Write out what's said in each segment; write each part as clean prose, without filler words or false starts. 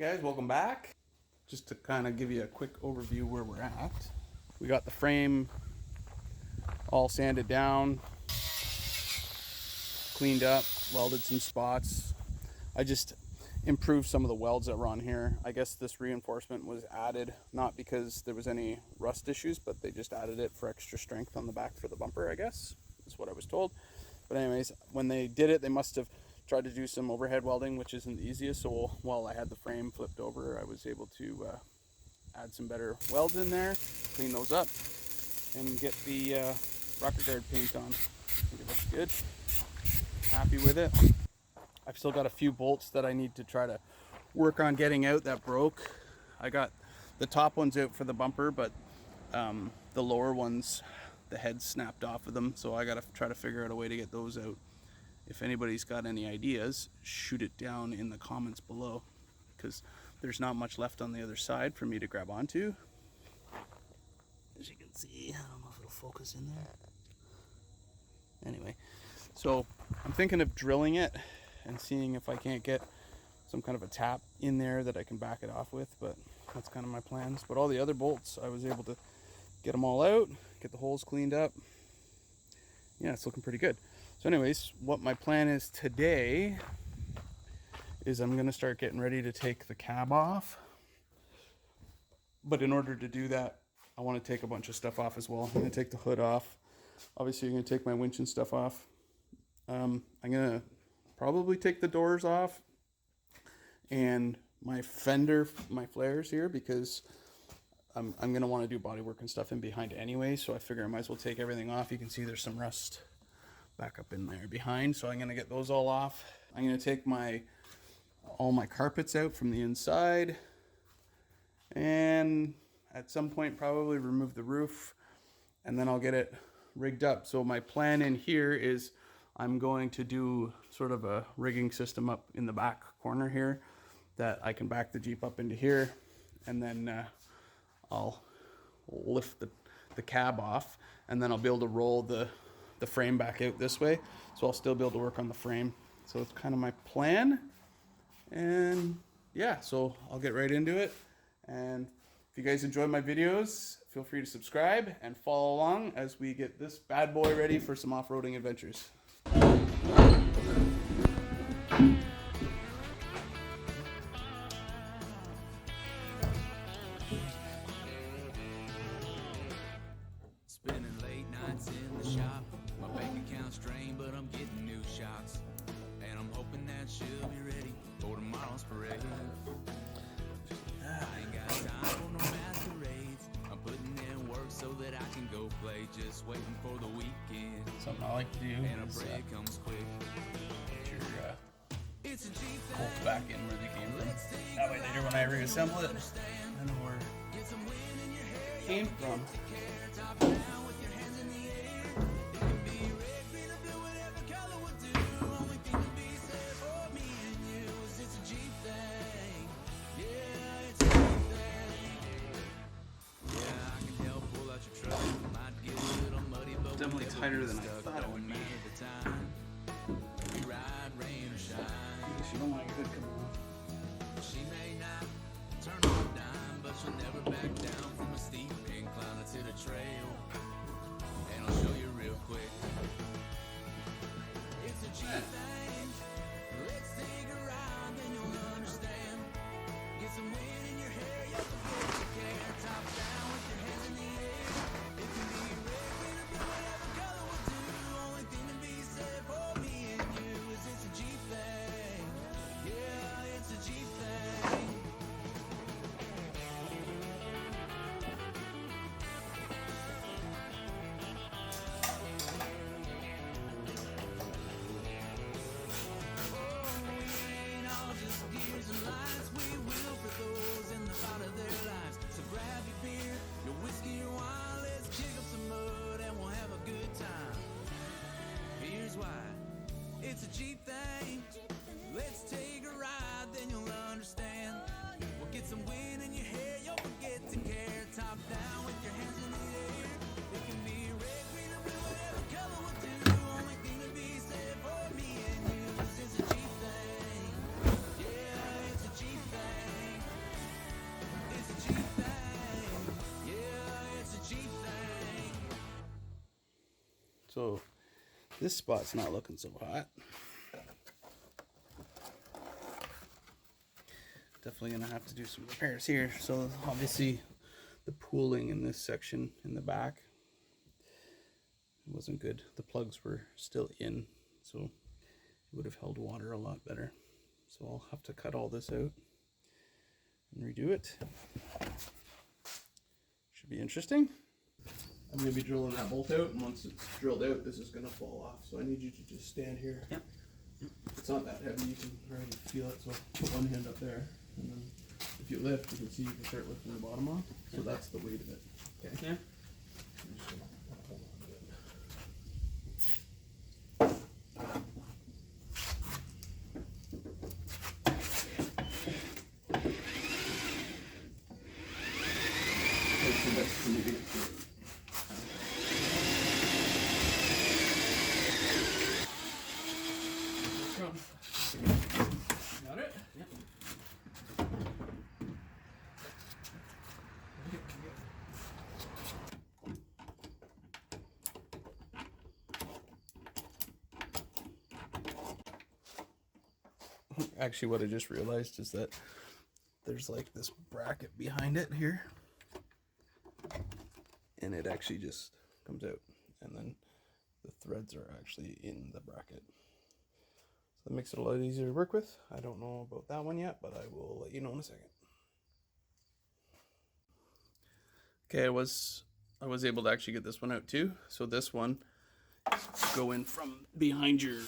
Hey guys, welcome back. Just to kind of give you a quick overview where we're at. We got the frame all sanded down, cleaned up, welded some spots. I just improved some of the welds that were on here. I guess this reinforcement was added not because there was any rust issues, but they just added it for extra strength on the back for the bumper, I guess. That's what I was told. But anyways, when they did it, they must have tried to do some overhead welding, which isn't the easiest. So while I had the frame flipped over, I was able to add some better welds in there, clean those up, and get the rocker guard paint on. I think it looks good. Happy with it. I've still got a few bolts that I need to try to work on getting out that broke. I got the top ones out for the bumper, but the lower ones, the head snapped off of them, so I gotta try to figure out a way to get those out. If anybody's got any ideas, shoot it down in the comments below, because there's not much left on the other side for me to grab onto. As you can see, I don't know if it'll focus in there. Anyway, so I'm thinking of drilling it and seeing if I can't get some kind of a tap in there that I can back it off with, but that's kind of my plans. But all the other bolts, I was able to get them all out, get the holes cleaned up. Yeah, it's looking pretty good. So anyways, what my plan is today is I'm gonna start getting ready to take the cab off. But in order to do that, I wanna take a bunch of stuff off as well. I'm gonna take the hood off. Obviously, I'm gonna take my winch and stuff off. I'm gonna probably take the doors off and my fender, my flares here, because I'm gonna wanna do body work and stuff in behind anyway, so I figure I might as well take everything off. You can see there's some rust back up in there behind, so I'm gonna get those all off. I'm gonna take all my carpets out from the inside, and at some point probably remove the roof, and then I'll get it rigged up. So my plan in here is I'm going to do sort of a rigging system up in the back corner here that I can back the Jeep up into here, and then I'll lift the cab off, and then I'll be able to roll the frame back out this way, so I'll still be able to work on the frame. So it's kind of my plan, and yeah, so I'll get right into it. And if you guys enjoy my videos, feel free to subscribe and follow along as we get this bad boy ready for some off-roading adventures. Spending late nights in the shop. My bank account's drained, but I'm getting new shocks. And I'm hoping that she'll be ready for tomorrow's parade. I ain't got time for no masquerades. I'm putting in work so that I can go play. Just waiting for the weekend. Something I like to do And a is break comes quick. get your bolts back in where they came from. That way later when I reassemble it, I know where it came from. Definitely tighter than I thought it would be. You don't want your hood coming off. She may not turn on a dime, but she'll never back down from a steep incline to the trail. And I'll show you real quick. It's a cheap thing. Let's take a ride, then you'll understand. Get some wind in your hair, you forget you care. Top down with your hands in the air. It can be red, green, or blue, whatever color will do. Only thing to be said for me and you is it's a Jeep thing. Yeah, it's a Jeep thing. So this spot's not looking so hot. Definitely gonna have to do some repairs here. So obviously the pooling in this section in the back wasn't good. The plugs were still in, so it would have held water a lot better. So I'll have to cut all this out and redo it. Should be interesting. I'm gonna be drilling that bolt out, and once it's drilled out, this is gonna fall off. So I need you to just stand here. Yep. It's not that heavy, you can already feel it, so put one hand up there, and then if you lift, you can see you can start lifting the bottom off. So that's the weight of it. Okay? Yeah. I'm just gonna hold on to it. That's the best for me to get through. Got it? Yep. Actually, what I just realized is that there's like this bracket behind it here, and it actually just comes out, and then the threads are actually in the bracket. So that makes it a lot easier to work with. I don't know about that one yet, but I will let you know in a second. Okay, I was able to actually get this one out too. So this one go in from behind your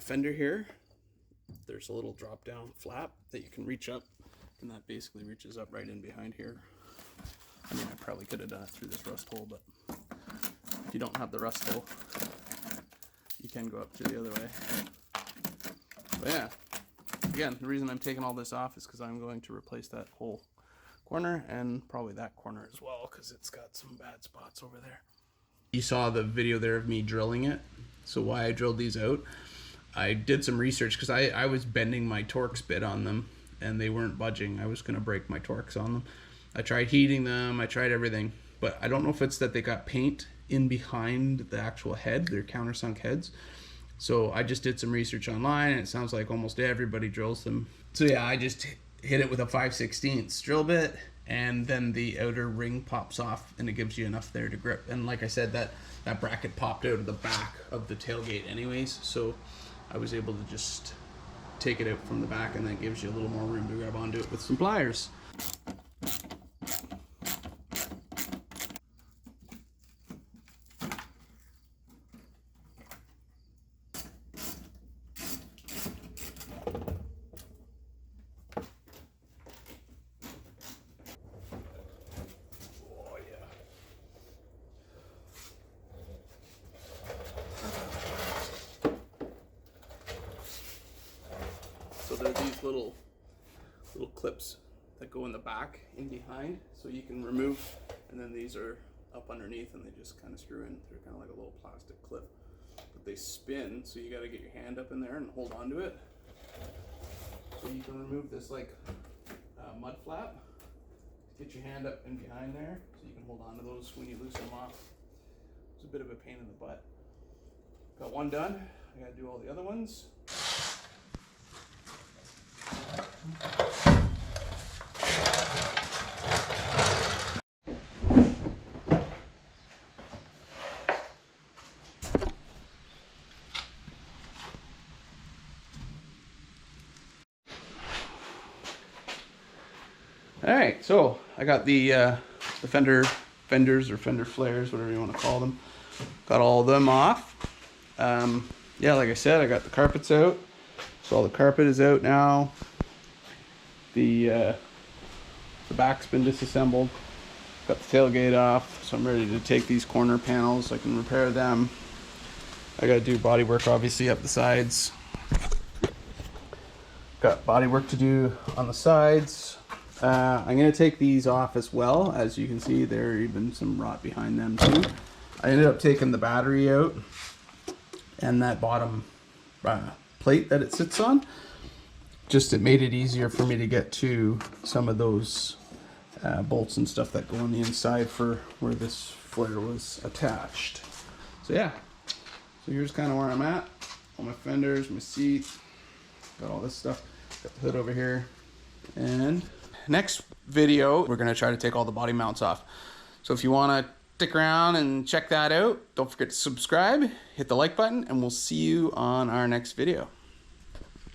fender here. There's a little drop down flap that you can reach up, and that basically reaches up right in behind here. I mean, I probably could have done it through this rust hole, but if you don't have the rust hole, you can go up through the other way. But yeah, again, the reason I'm taking all this off is because I'm going to replace that whole corner and probably that corner as well, because it's got some bad spots over there. You saw the video there of me drilling it. So why I drilled these out, I did some research because I was bending my Torx bit on them and they weren't budging. I was going to break my Torx on them. I tried heating them, I tried everything, but I don't know if it's that they got paint in behind the actual head, their countersunk heads. So I just did some research online, and it sounds like almost everybody drills them. So yeah, I just hit it with a 5/16 drill bit, and then the outer ring pops off and it gives you enough there to grip. And like I said, that bracket popped out of the back of the tailgate anyways, so I was able to just take it out from the back, and that gives you a little more room to grab onto it with some pliers. So there are these little clips that go in the back in behind, so you can remove, and then these are up underneath and they just kind of screw in. They're kind of like a little plastic clip, but they spin, so you got to get your hand up in there and hold on to it. So you can remove this like mud flap. Get your hand up in behind there so you can hold on to those when you loosen them off. It's a bit of a pain in the butt. Got one done. I got to do all the other ones. All right, so I got the fenders or fender flares, whatever you want to call them. Got all of them off. Yeah, like I said, I got the carpets out. So all the carpet is out now. The back's been disassembled. Got the tailgate off, so I'm ready to take these corner panels so I can repair them. I got to do body work obviously up the sides. Got body work to do on the sides. I'm going to take these off as well. As you can see, there are even some rot behind them too. I ended up taking the battery out and that bottom plate that it sits on. Just it made it easier for me to get to some of those bolts and stuff that go on the inside for where this flare was attached. So yeah, so here's kind of where I'm at. All my fenders, my seat, got all this stuff. Got the hood over here. And next video, we're gonna try to take all the body mounts off. So if you wanna stick around and check that out, don't forget to subscribe, hit the like button, and we'll see you on our next video.